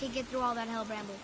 can get through all that hell bramble.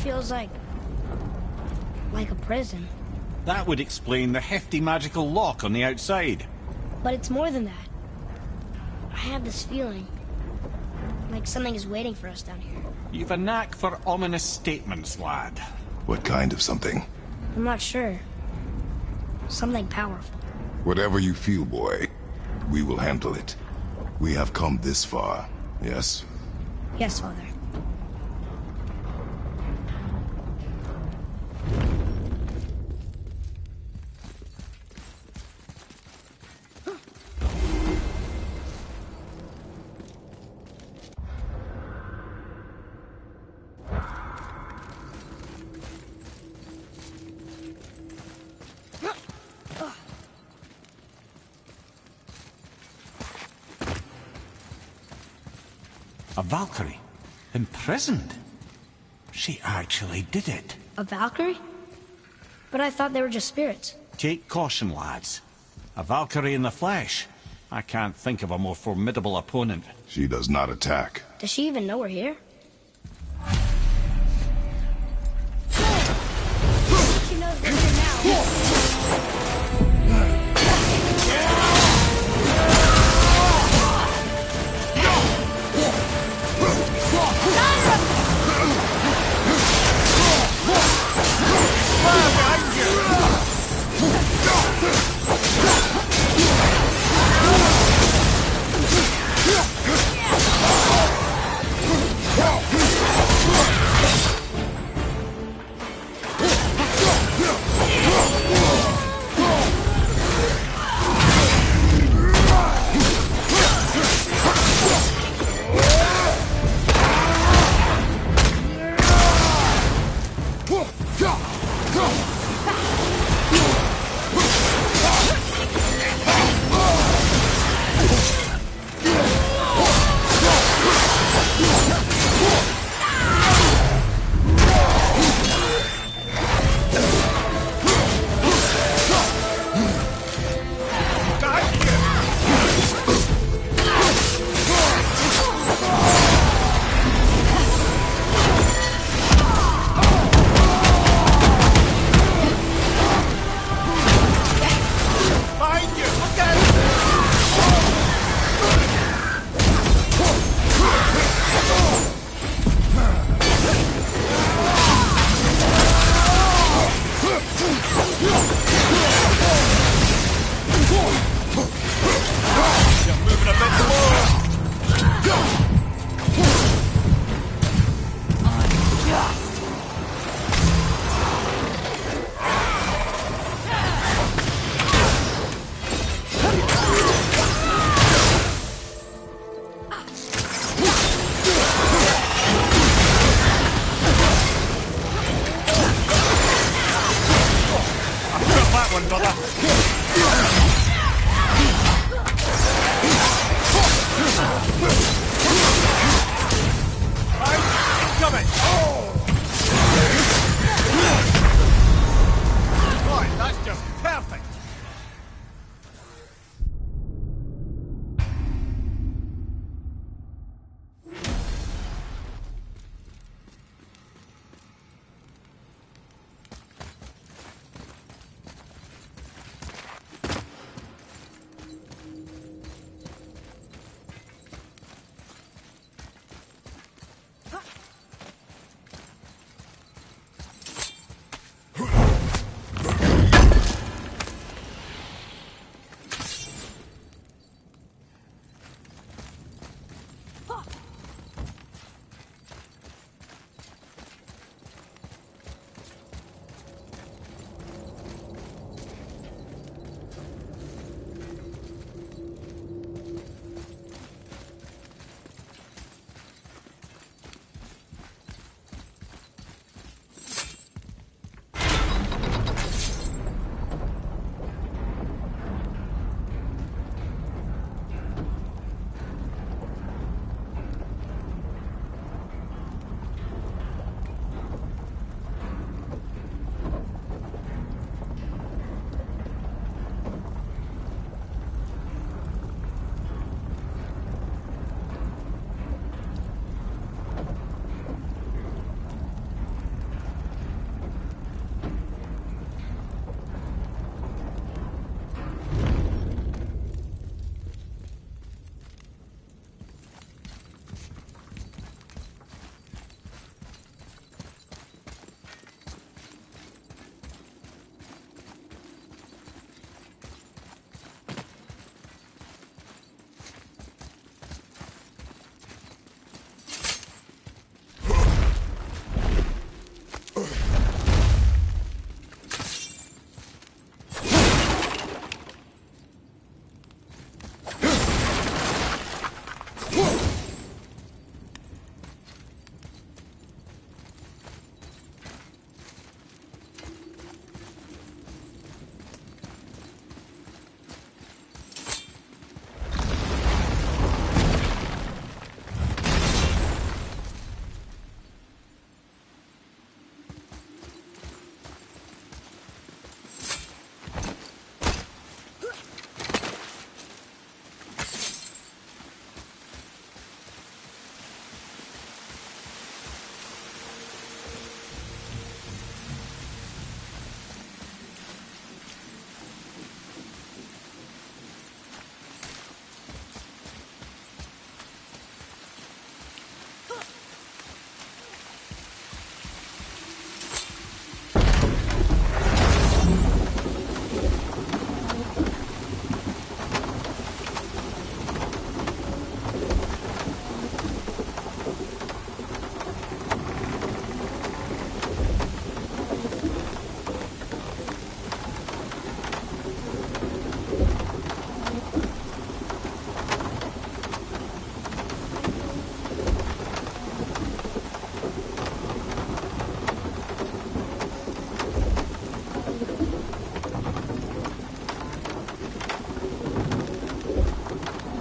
Feels like a prison. That would explain the hefty magical lock on the outside. But it's more than that. I have this feeling like something is waiting for us down here. You've a knack for ominous statements, lad. What kind of something? I'm not sure. Something powerful. Whatever you feel, boy, we will handle it. We have come this far, yes? Yes, Father. A Valkyrie? Imprisoned? She actually did it. A Valkyrie? But I thought they were just spirits. Take caution, lads. A Valkyrie in the flesh. I can't think of a more formidable opponent. She does not attack. Does she even know we're here? She knows we're here now.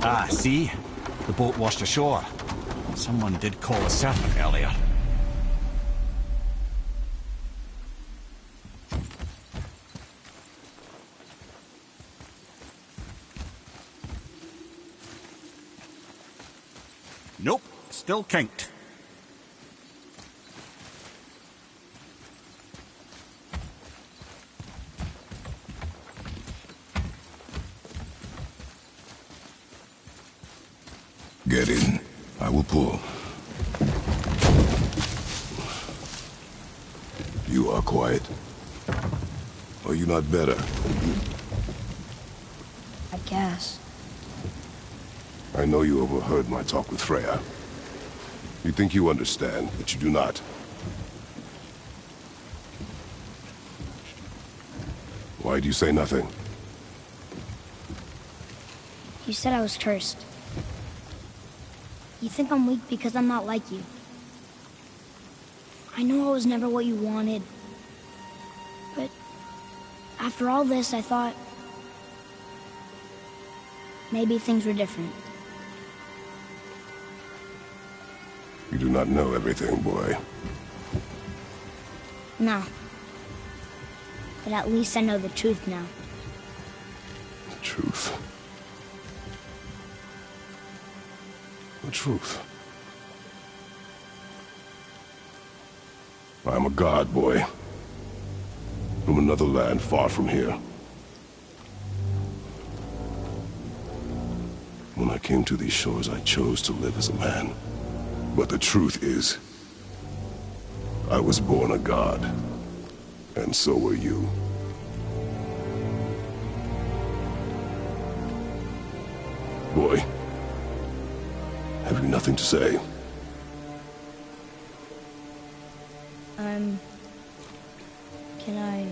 Ah, see? The boat washed ashore. Someone did call a serpent earlier. Nope, still kinked. Get in. I will pull. You are quiet. Are you not better? I guess. I know you overheard my talk with Freya. You think you understand, but you do not. Why do you say nothing? You said I was cursed. You think I'm weak because I'm not like you. I know I was never what you wanted. But after all this, I thought maybe things were different. You do not know everything, boy. No. But at least I know the truth now. The truth. The truth. I am a god, boy. From another land far from here. When I came to these shores, I chose to live as a man. But the truth is, I was born a god. And so were you. Boy, have you nothing to say? Can I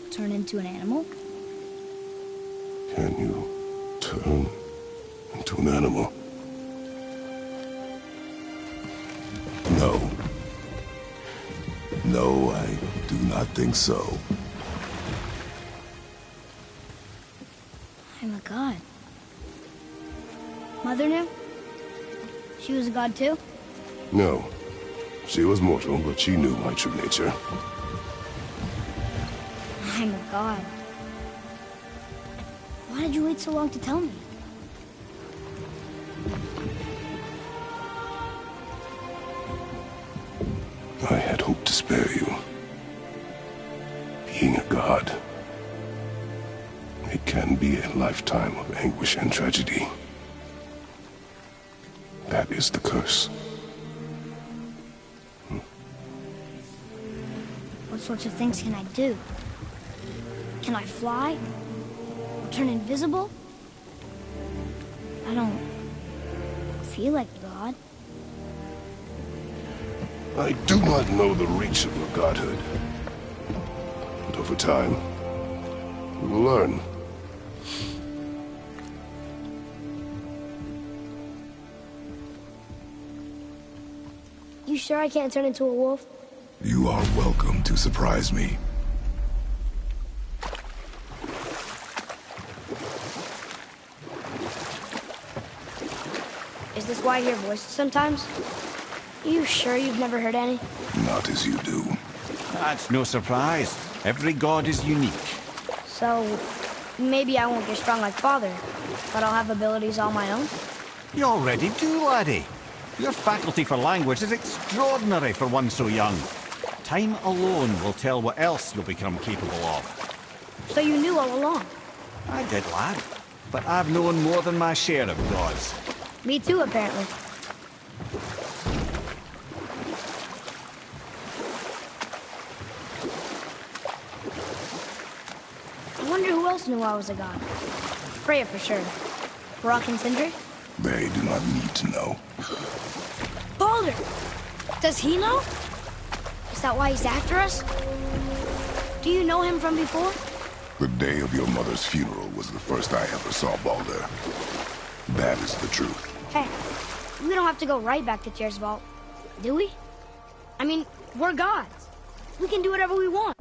turn into an animal? Can you turn into an animal? No. No, I do not think so. I'm a god. Mother knew? She was a god too? No. She was mortal, but she knew my true nature. I'm a god. Why did you wait so long to tell me? I had hoped to spare you. Being a god, it can be a lifetime of anguish and tragedy. That is the curse. What sorts of things can I do? Can I fly? Or turn invisible? I don't feel like a god. I do not know the reach of your godhood. But over time, we will learn. You sure I can't turn into a wolf? You are welcome to surprise me. Is this why I hear voices sometimes? You sure you've never heard any? Not as you do. That's no surprise. Every god is unique. So, maybe I won't get strong like Father, but I'll have abilities all my own? You already do, laddie. Your faculty for language is extraordinary for one so young. Time alone will tell what else you'll become capable of. So you knew all along? I did, lad. But I've known more than my share of gods. Me too, apparently. I wonder who else knew I was a god. Freya for sure. Brock and Sindri? They do not need to know. Baldur! Does he know? Is that why he's after us? Do you know him from before? The day of your mother's funeral was the first I ever saw Baldur. That is the truth. Hey, we don't have to go right back to Tyr's vault, do we? I mean, we're gods. We can do whatever we want.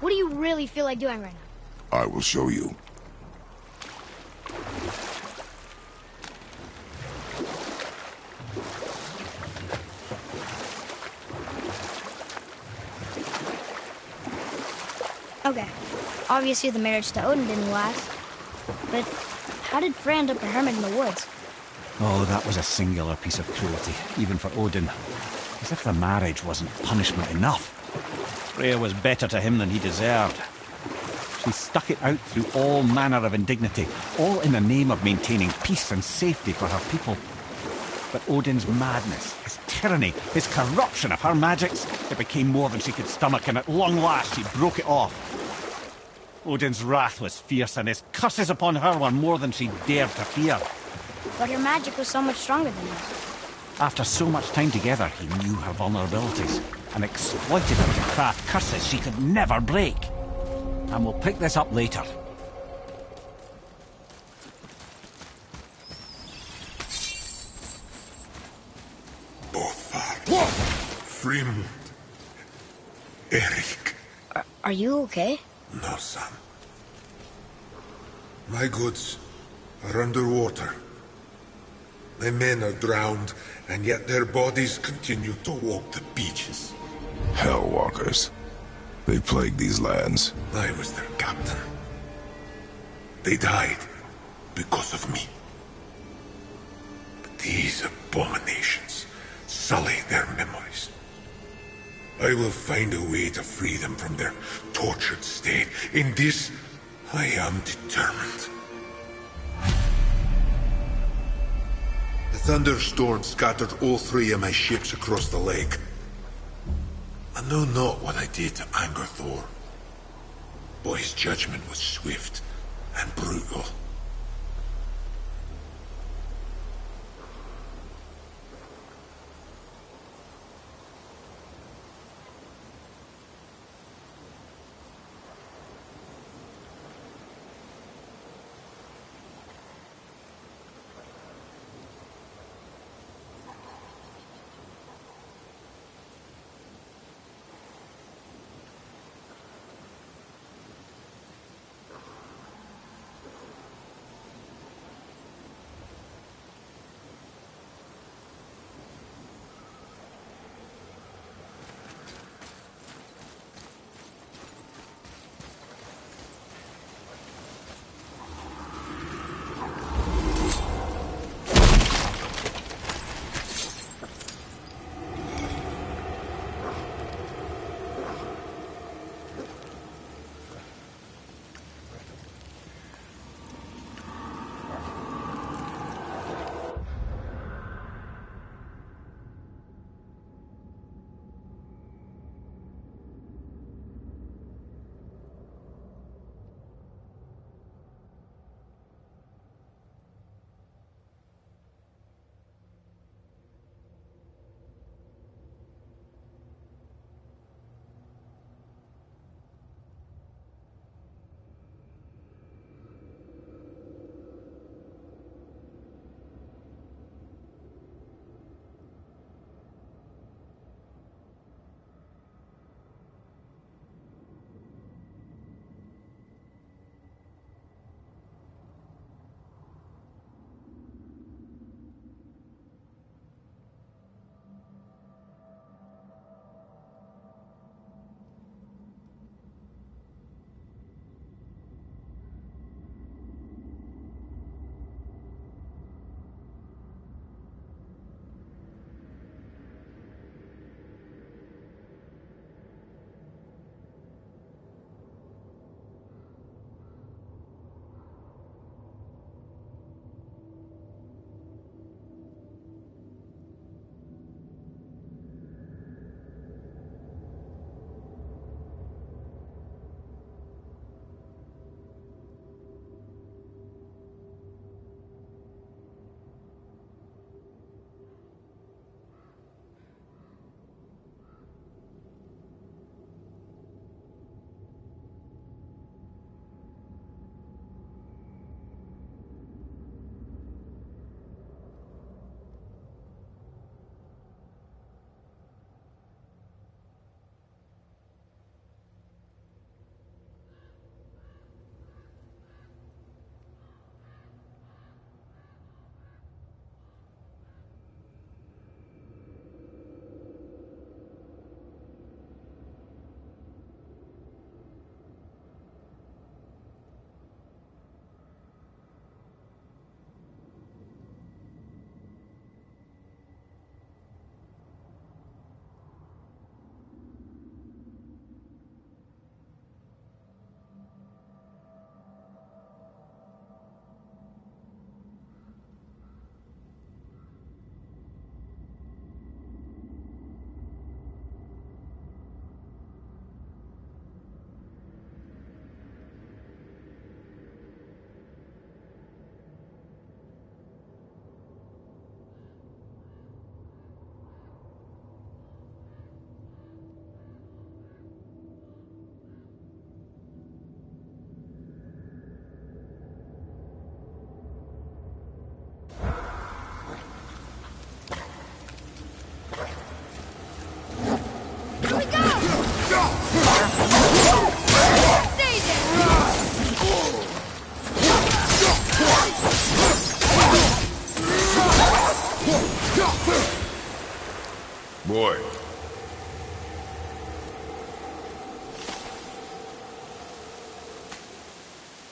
What do you really feel like doing right now? I will show you. Okay. Obviously the marriage to Odin didn't last. But how did Frey end up a hermit in the woods? Oh, that was a singular piece of cruelty, even for Odin. As if the marriage wasn't punishment enough. Freya was better to him than he deserved. She stuck it out through all manner of indignity, all in the name of maintaining peace and safety for her people. But Odin's madness, his tyranny, his corruption of her magics, it became more than she could stomach, and at long last she broke it off. Odin's wrath was fierce, and his curses upon her were more than she dared to fear. But her magic was so much stronger than his. After so much time together, he knew her vulnerabilities and exploited her to craft curses she could never break. And we'll pick this up later. Bothard. Frymund. Erik. Are you okay? No, son. My goods are underwater. My men are drowned, and yet their bodies continue to walk the beaches. Hellwalkers. They plague these lands. I was their captain. They died because of me. But these abominations sully their memories. I will find a way to free them from their tortured state. In this, I am determined. The thunderstorm scattered all 3 of my ships across the lake. I know not what I did to anger Thor, but his judgment was swift and brutal.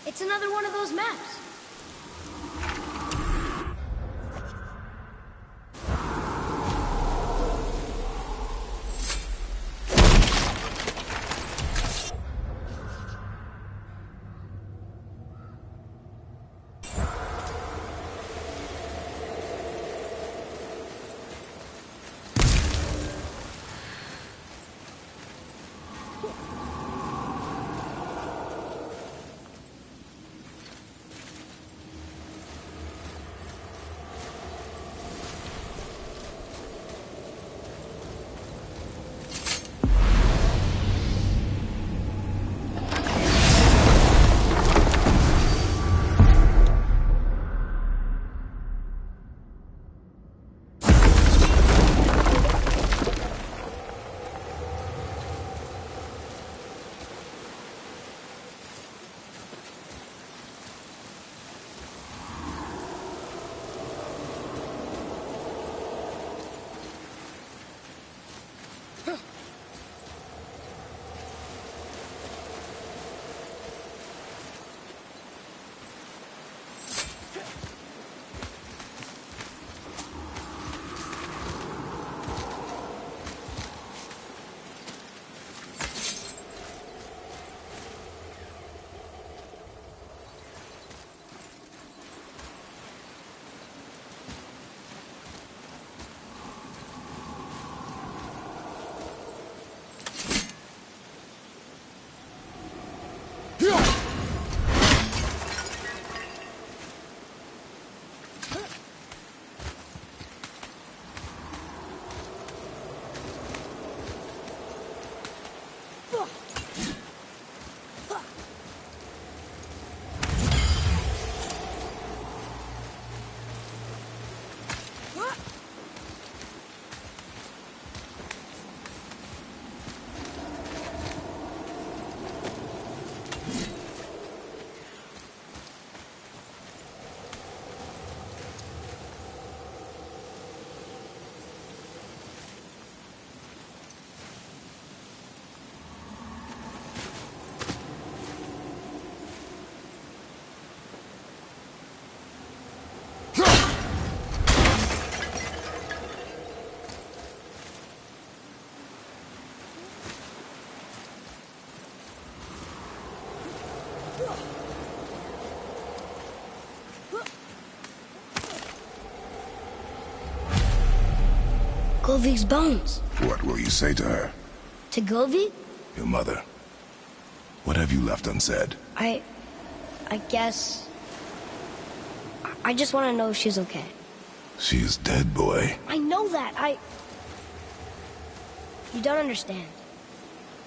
It's another one of those maps. Govig's bones. What will you say to her? To Govig? Your mother. What have you left unsaid? I guess... I just want to know if she's okay. She is dead, boy. I know that. You don't understand.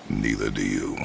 Neither do you.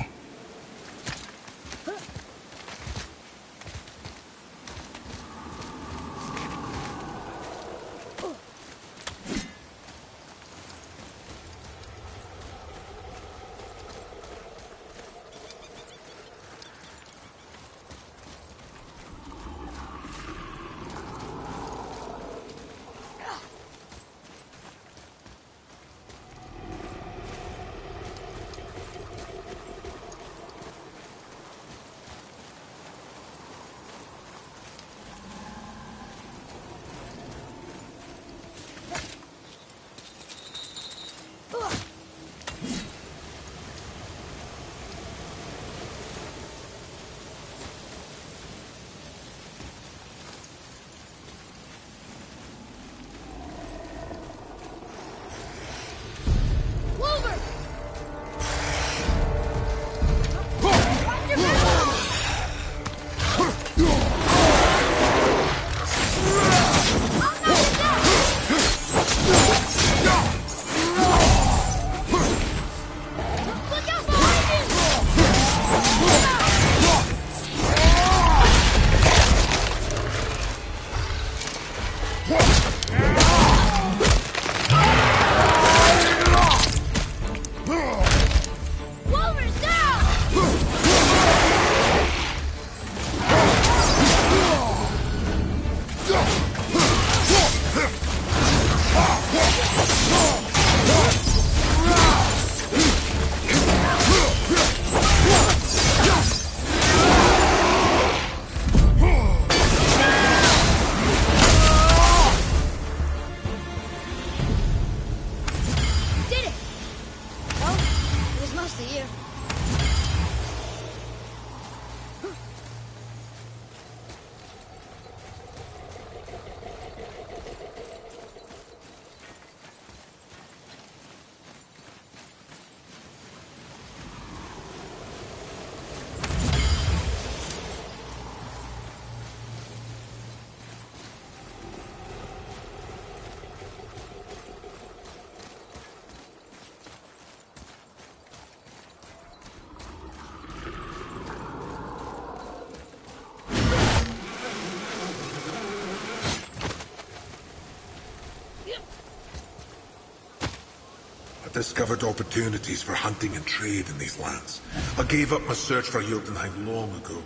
discovered opportunities for hunting and trade in these lands. I gave up my search for Jotunheim long ago.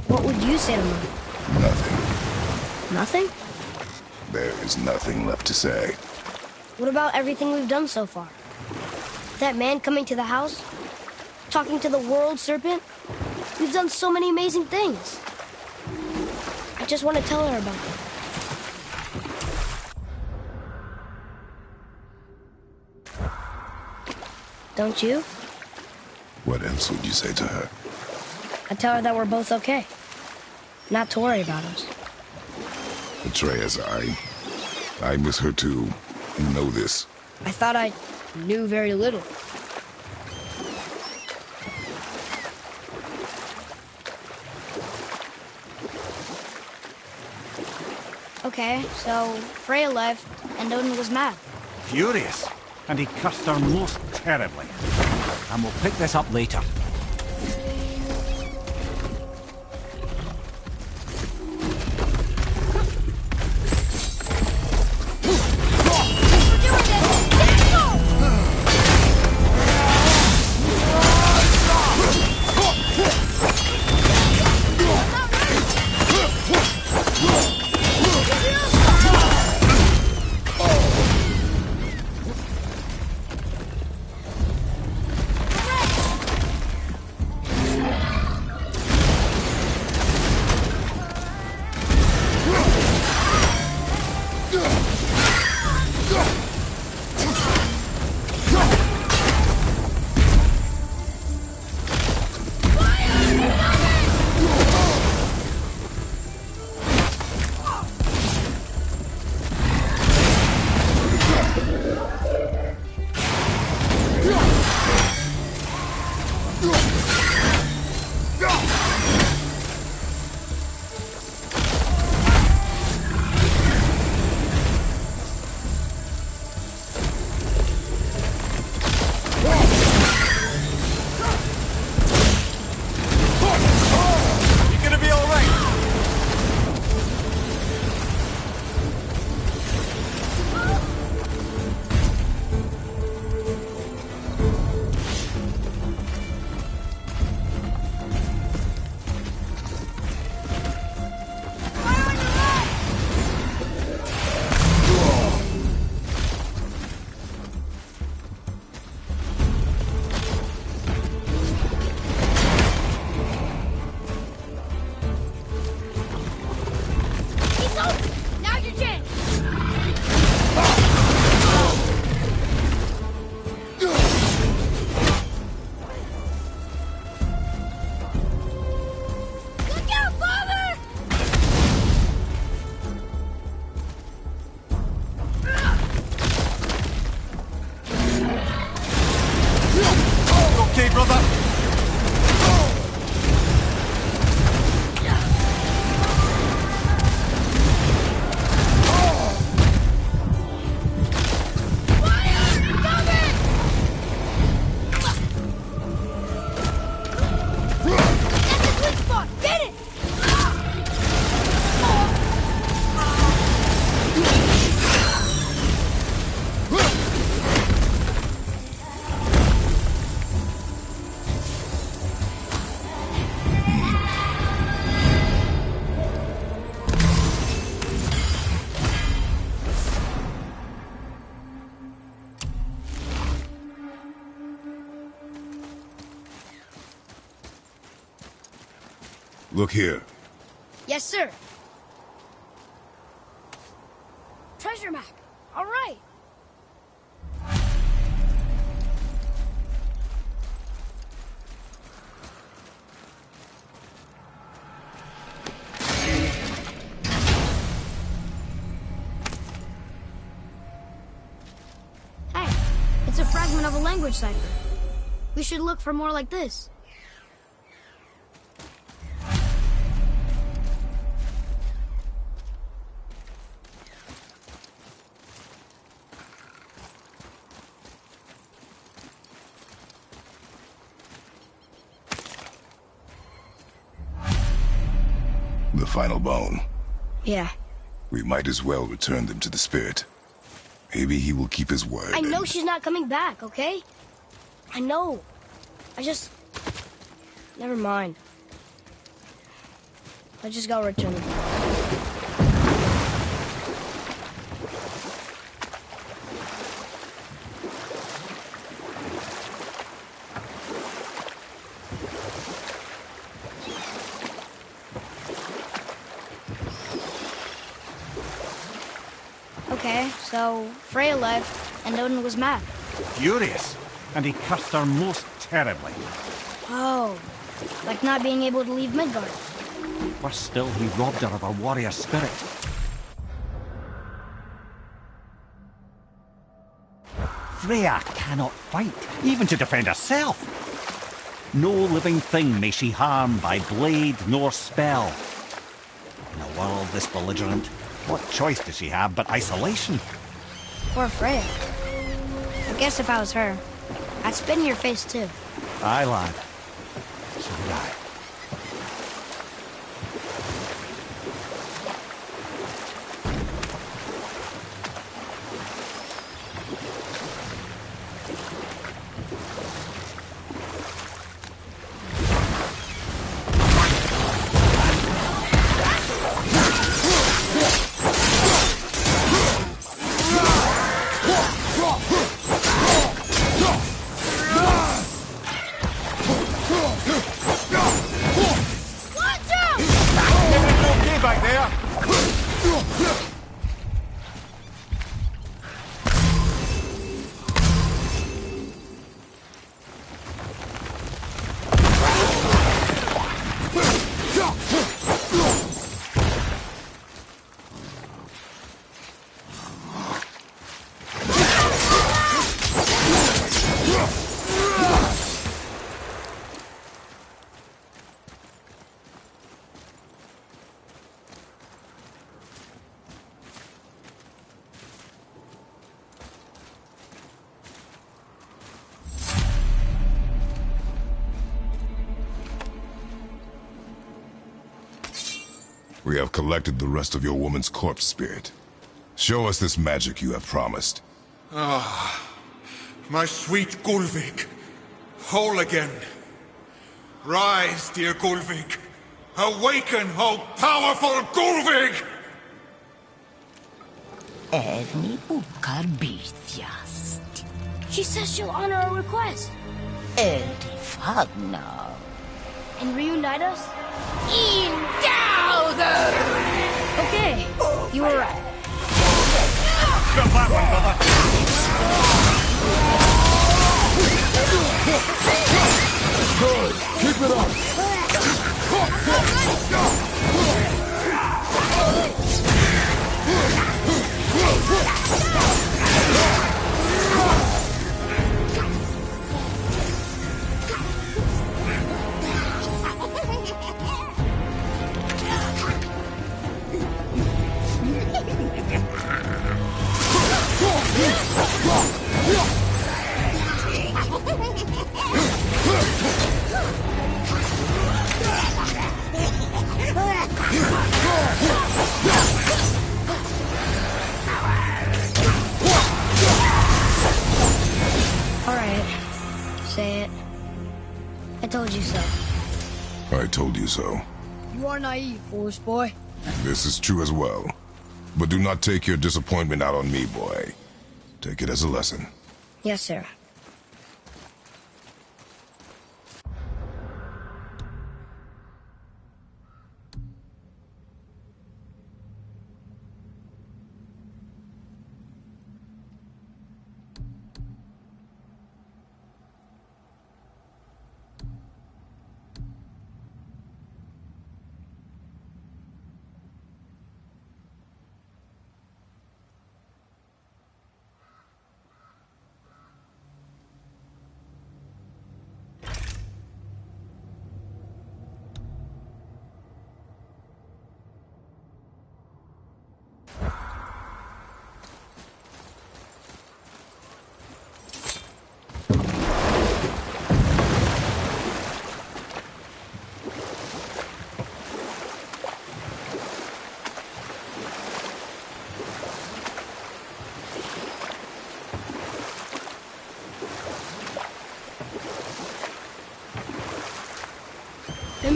What would you say to Mom? Nothing. Nothing? There is nothing left to say. What about everything we've done so far? That man coming to the house? Talking to the world serpent? We've done so many amazing things. I just want to tell her about them. Don't you? What else would you say to her? I tell her that we're both okay. Not to worry about us. Atreus, I miss her too. You know this. I thought I knew very little. Okay, so Freya left, and Odin was mad. Furious. And he cursed her most terribly. And we'll pick this up later. Look here. Yes, sir. Treasure map. All right. Hey, it's a fragment of a language cipher. We should look for more like this. the final bone. Yeah. We might as well return them to the spirit. Maybe he will keep his word. I know she's not coming back, okay? I know. I just... Never mind. I just gotta return them. Okay, so Freya left, and Odin was mad. Furious. And he cursed her most terribly. Oh, like not being able to leave Midgard. Worse still, he robbed her of her warrior spirit. Freya cannot fight, even to defend herself. No living thing may she harm by blade nor spell. In a world this belligerent, what choice does she have but isolation? Poor Freya. I guess if I was her, I'd spit in your face too. Aye, lad. So would I. We have collected the rest of your woman's corpse spirit. Show us this magic you have promised. My sweet Gulvik. Whole again. Rise, dear Gulvik. Awaken, O powerful Gulvik! Erni bukar bitjast. She says she'll honor our request. Erdi fagnar. And reunite us? Indauder! Okay, you were right. Got that one, brother. Good. Keep it up. Say it. I told you so. I told you so. You are naive, foolish boy. This is true as well. But do not take your disappointment out on me, boy. Take it as a lesson. Yes, sir.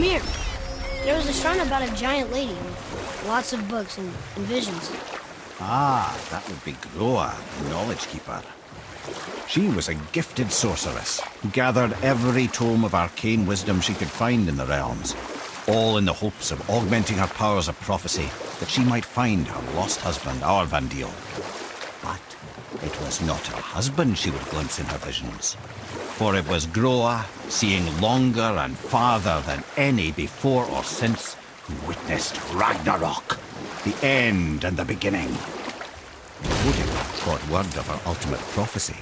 Come here. There was a shrine about a giant lady with lots of books and visions. Ah, that would be Groa, the Knowledge Keeper. She was a gifted sorceress who gathered every tome of arcane wisdom she could find in the realms, all in the hopes of augmenting her powers of prophecy that she might find her lost husband, Arvandil. But it was not her husband she would glimpse in her visions, for it was Groa, seeing longer and farther than any before or since, who witnessed Ragnarok, the end and the beginning. Odin got word of her ultimate prophecy.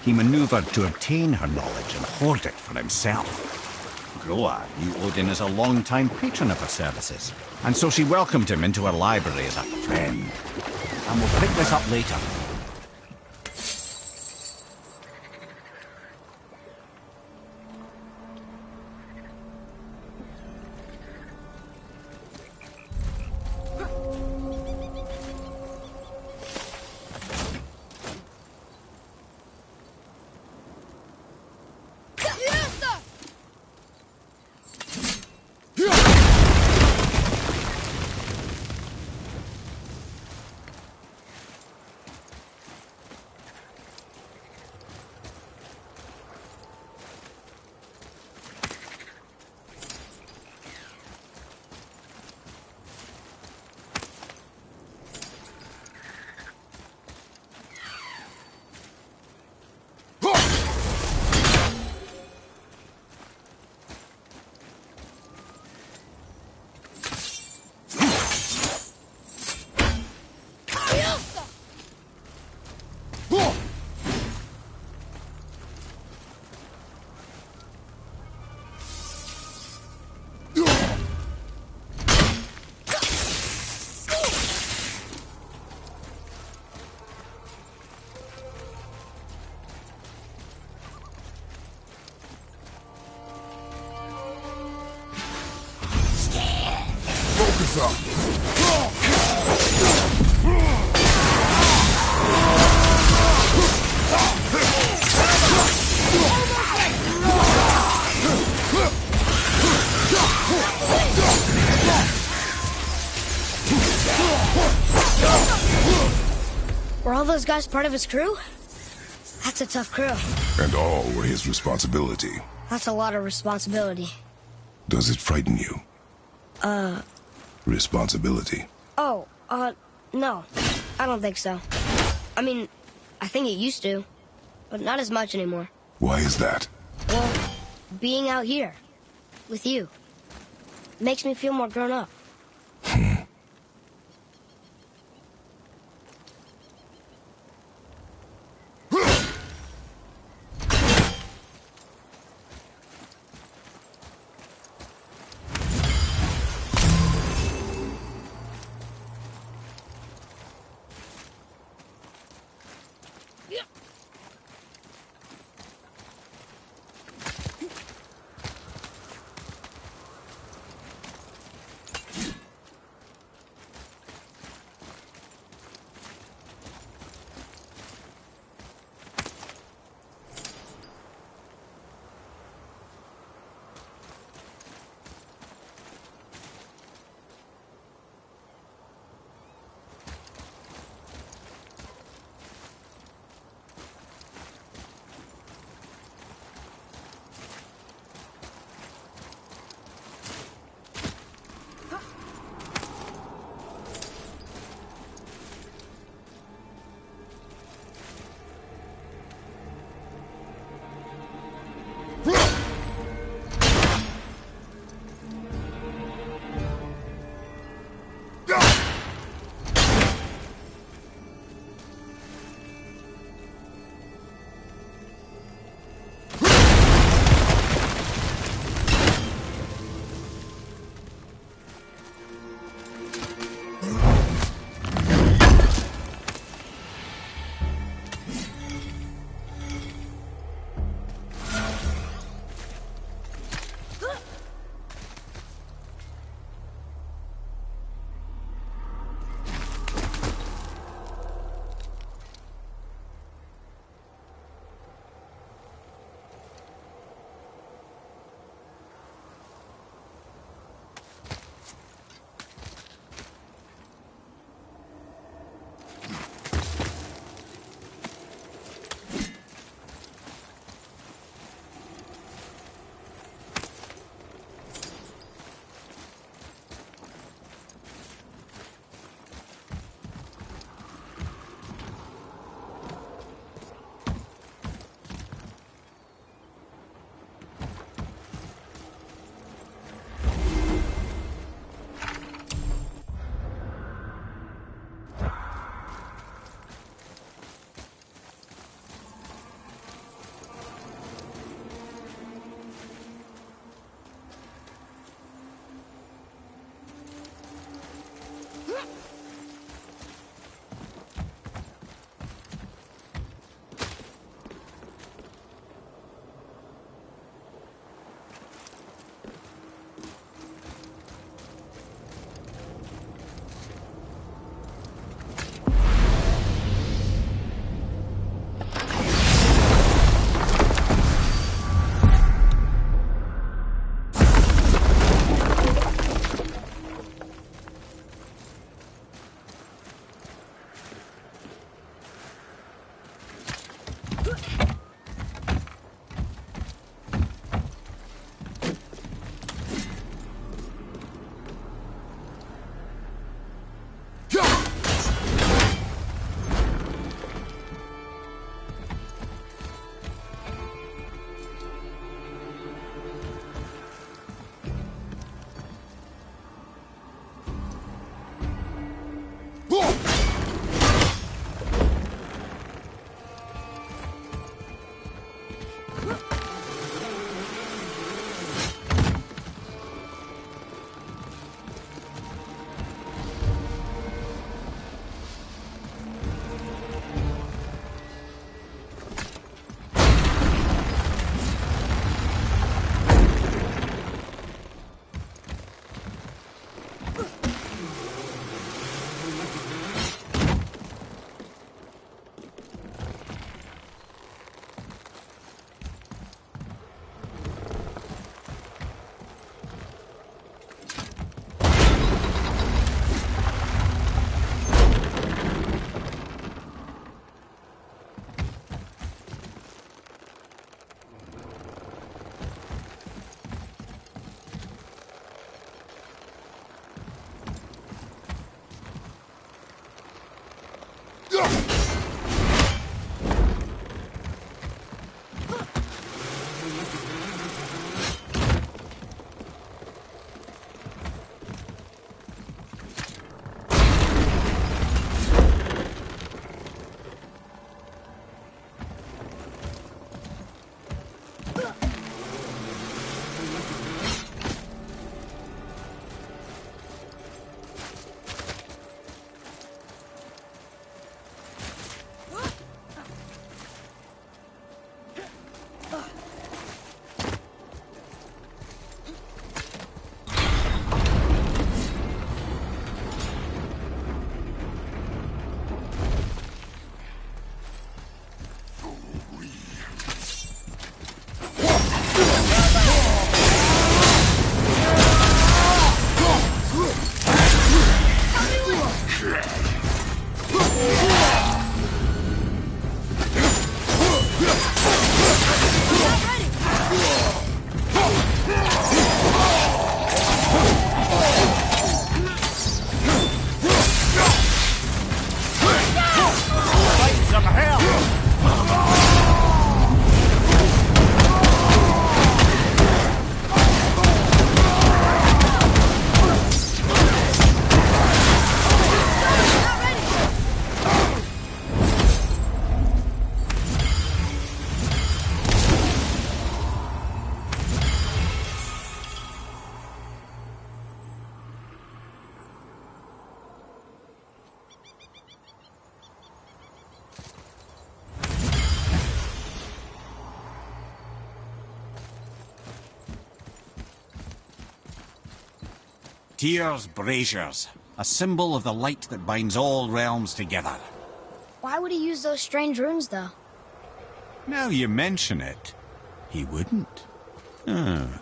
He maneuvered to obtain her knowledge and hoard it for himself. Groa knew Odin as a long-time patron of her services, and so she welcomed him into her library as a friend. And we'll pick this up later. Focus up. Were all those guys part of his crew? That's a tough crew. And all were his responsibility. That's a lot of responsibility. Does it frighten you? Responsibility. Oh, no. I don't think so. I mean, I think it used to, but not as much anymore. Why is that? Well, being out here, with you, makes me feel more grown up. Tyr's braziers, a symbol of the light that binds all realms together. Why would he use those strange runes, though? Now you mention it, he wouldn't. Ah.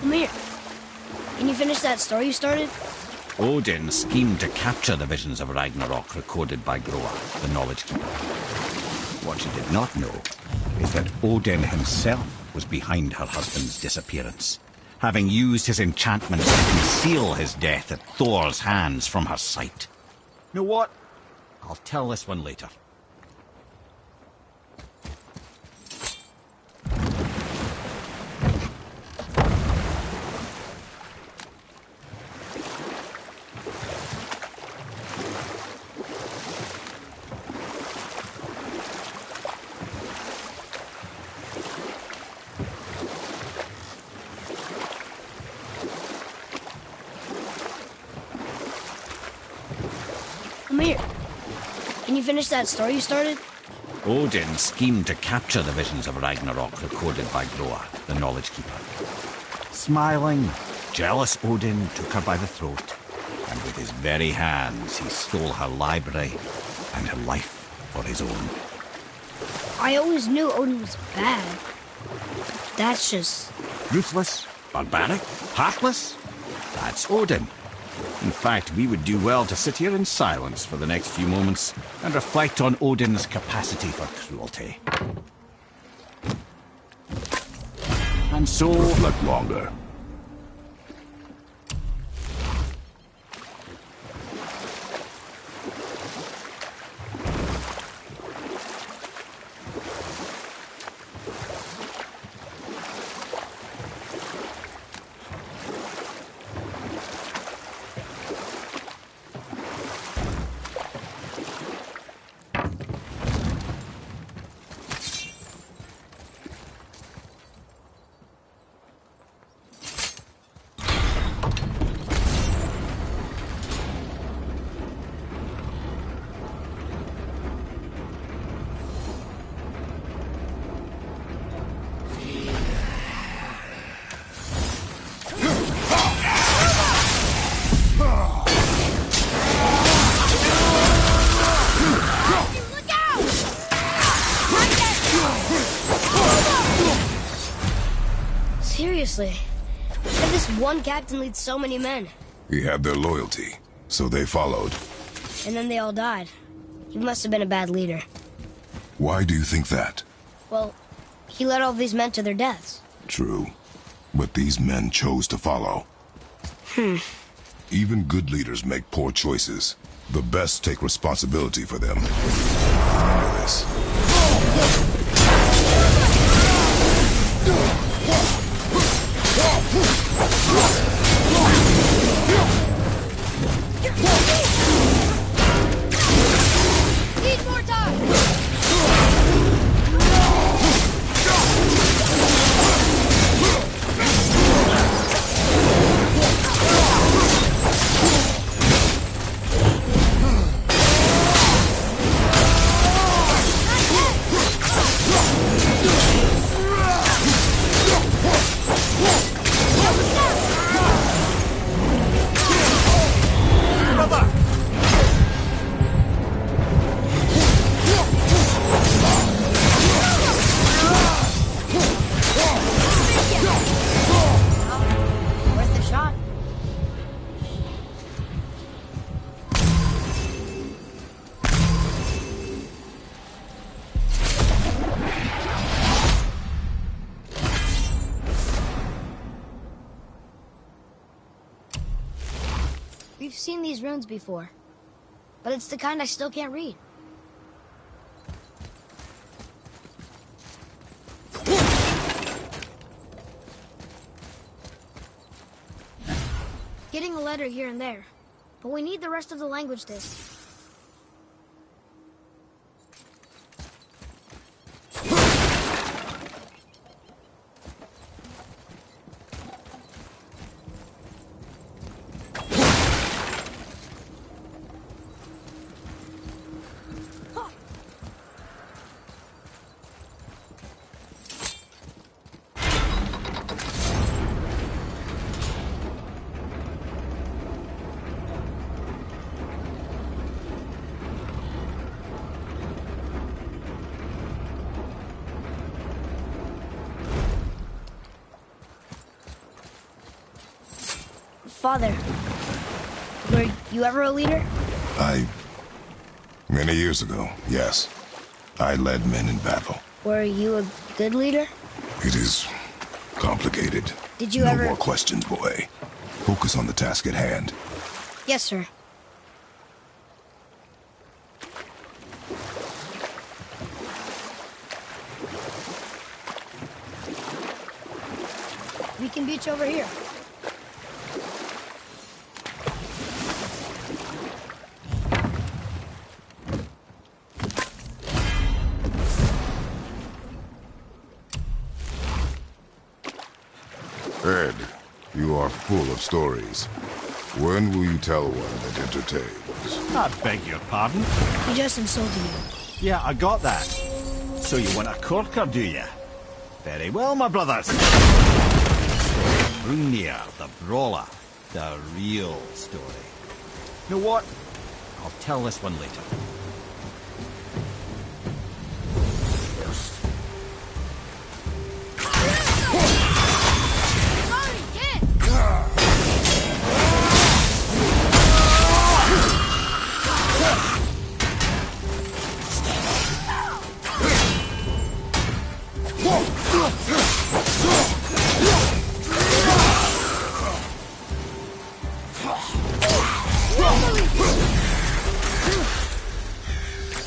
Mimir, can you finish that story you started? Odin schemed to capture the visions of Ragnarok recorded by Groa, the Knowledge Keeper. What she did not know is that Odin himself was behind her husband's disappearance, having used his enchantments to conceal his death at Thor's hands from her sight. Know what? I'll tell this one later. Mimir, can you finish that story you started? Odin schemed to capture the visions of Ragnarok recorded by Groa, the Knowledge Keeper. Smiling, jealous Odin took her by the throat, and with his very hands he stole her library and her life for his own. I always knew Odin was bad. That's just... Ruthless, barbaric, heartless? That's Odin. In fact, we would do well to sit here in silence for the next few moments and reflect on Odin's capacity for cruelty. And so... Reflect longer. Seriously, how did this one captain lead so many men? He had their loyalty, so they followed. And then they all died. He must have been a bad leader. Why do you think that? Well, he led all these men to their deaths. True. But these men chose to follow. Even good leaders make poor choices. The best take responsibility for them. Remember this. Need more time! We've seen these runes before, but it's the kind I still can't read. Getting a letter here and there, but we need the rest of the language disc. Father, were you ever a leader? Many years ago, yes. I led men in battle. Were you a good leader? It is complicated. Did you no ever... more questions, boy. Focus on the task at hand. Yes, sir. We can beach over here. Ed, you are full of stories. When will you tell one that entertains? I beg your pardon? He just insulted you. Yeah, I got that. So you want a corker, do you? Very well, my brothers. Hrungnir, the brawler. The real story. You know what? I'll tell this one later.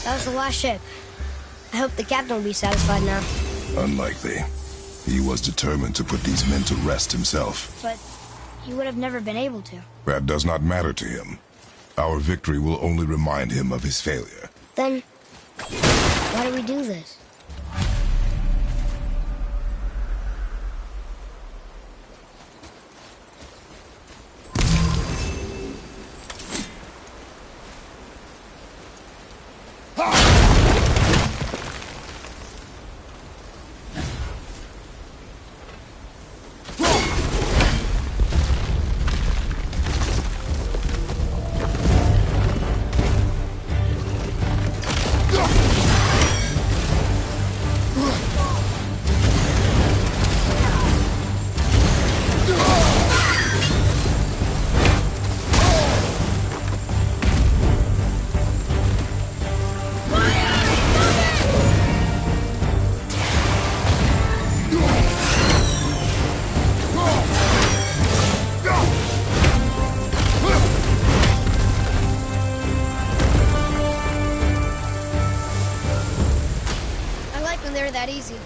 That was the last ship. I hope the captain will be satisfied now. Unlikely. He was determined to put these men to rest himself. But he would have never been able to. That does not matter to him. Our victory will only remind him of his failure. Then, why do we do this? They're that easy.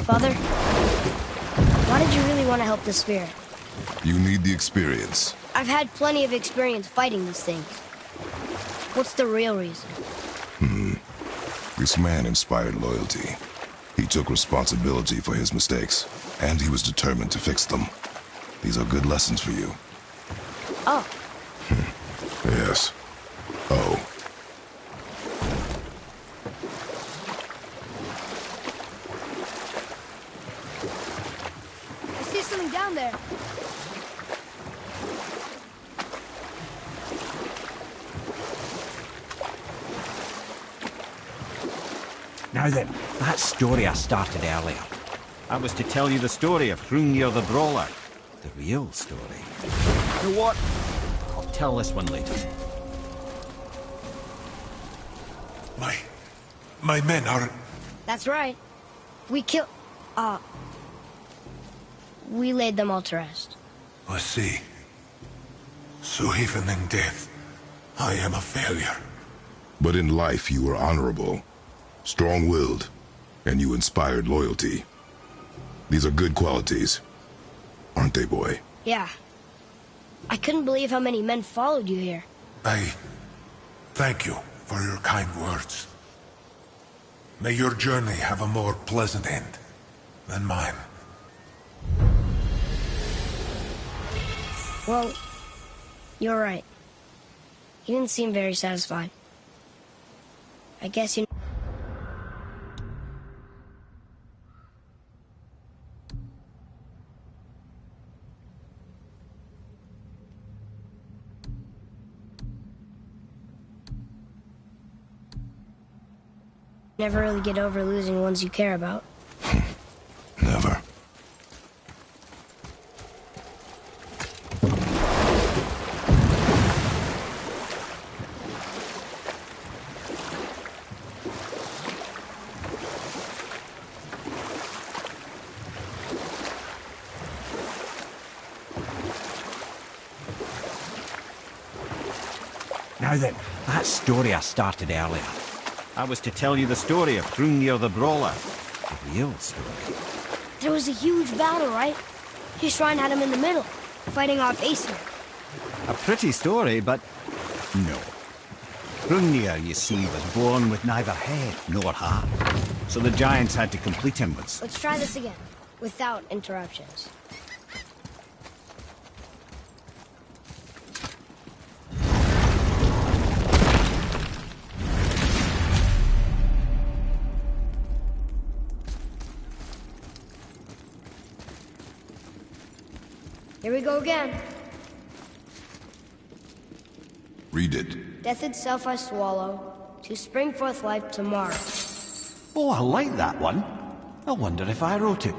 Father, why did you really want to help the spirit? You need the experience. I've had plenty of experience fighting these things. What's the real reason? This man inspired loyalty. He took responsibility for his mistakes, and he was determined to fix them. These are good lessons for you. Oh, Yes. Oh. I see something down there. Now then, that story I started earlier. That was to tell you the story of Hrungnir the Brawler. The real story. You know what? I'll tell this one later. My men are... That's right. We laid them all to rest. I see. So even in death, I am a failure. But in life you were honorable, strong-willed, and you inspired loyalty. These are good qualities, aren't they, boy? Yeah. I couldn't believe how many men followed you here. I thank you for your kind words. May your journey have a more pleasant end than mine. Well, you're right. You didn't seem very satisfied. I guess you... never really get over losing ones you care about. Never. Now then, that story I started earlier. That was to tell you the story of Hrungnir the Brawler. The real story. There was a huge battle, right? His shrine had him in the middle, fighting off Aesir. A pretty story, but no. Hrungnir, you see, was born with neither head nor heart. So the giants had to complete him with... Let's try this again, without interruptions. Here we go again. Read it. Death itself I swallow, to spring forth life tomorrow. Oh, I like that one. I wonder if I wrote it.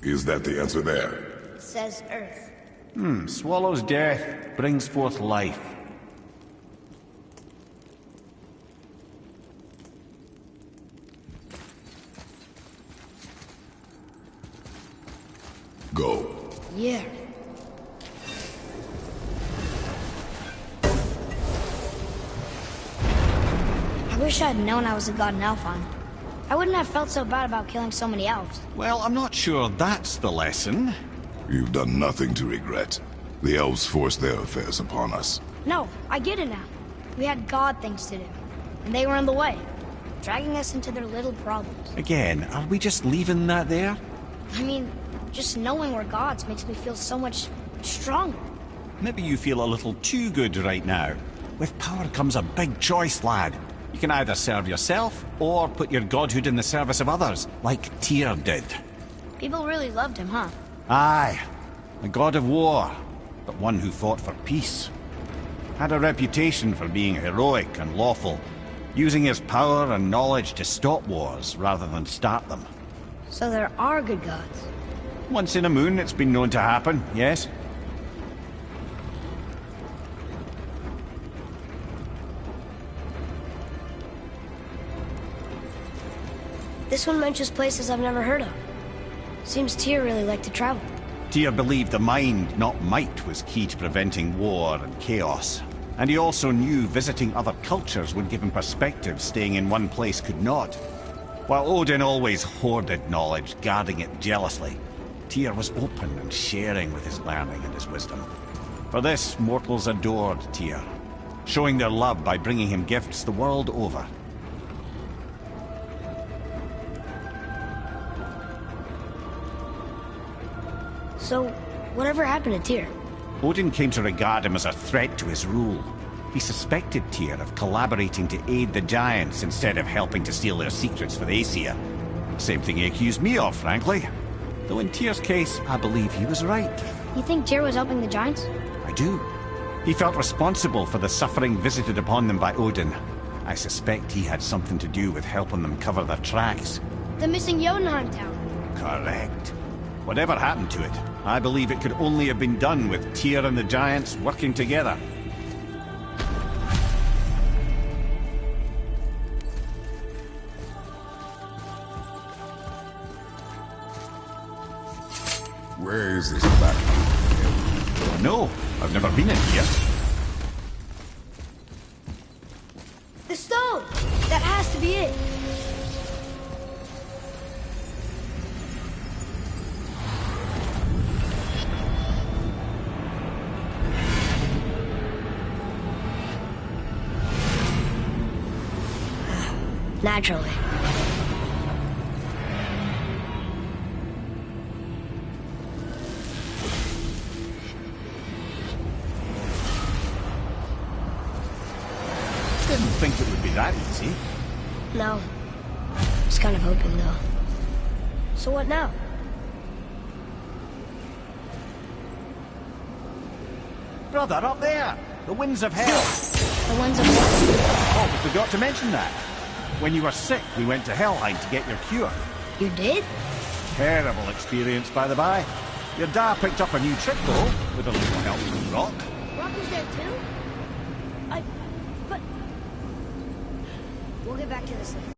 Is that the answer there? It says Earth. Swallows death, brings forth life. Go. Yeah. I wish I'd known I was a god in Alfheim. I wouldn't have felt so bad about killing so many elves. Well, I'm not sure that's the lesson. You've done nothing to regret. The elves forced their affairs upon us. No, I get it now. We had god things to do, and they were in the way, dragging us into their little problems. Again, are we just leaving that there? I mean, just knowing we're gods makes me feel so much stronger. Maybe you feel a little too good right now. With power comes a big choice, lad. You can either serve yourself, or put your godhood in the service of others, like Tyr did. People really loved him, huh? Aye, a god of war, but one who fought for peace. Had a reputation for being heroic and lawful, using his power and knowledge to stop wars rather than start them. So there are good gods. Once in a moon, it's been known to happen, yes? This one mentions places I've never heard of. Seems Tyr really liked to travel. Tyr believed the mind, not might, was key to preventing war and chaos. And he also knew visiting other cultures would give him perspective staying in one place could not. While Odin always hoarded knowledge, guarding it jealously, Tyr was open and sharing with his learning and his wisdom. For this, mortals adored Tyr, showing their love by bringing him gifts the world over. So, whatever happened to Tyr? Odin came to regard him as a threat to his rule. He suspected Tyr of collaborating to aid the Giants instead of helping to steal their secrets for the Aesir. Same thing he accused me of, frankly. Though in Tyr's case, I believe he was right. You think Tyr was helping the Giants? I do. He felt responsible for the suffering visited upon them by Odin. I suspect he had something to do with helping them cover their tracks. The missing Jotunheim town. Correct. Whatever happened to it, I believe it could only have been done with Tyr and the Giants working together. Where is this battlefield? No, I've never been in here. The stone! That has to be it! Naturally. Didn't think it would be that easy. No. Was kind of hoping, though. So what now? Brother, up there! The winds of hell! The ones of what? Oh, we forgot to mention that. When you were sick, we went to Helheim to get your cure. You did? Terrible experience, by the by. Your dad picked up a new trick, though, with a little help from Rock. Rock was there too? But... We'll get back to this later.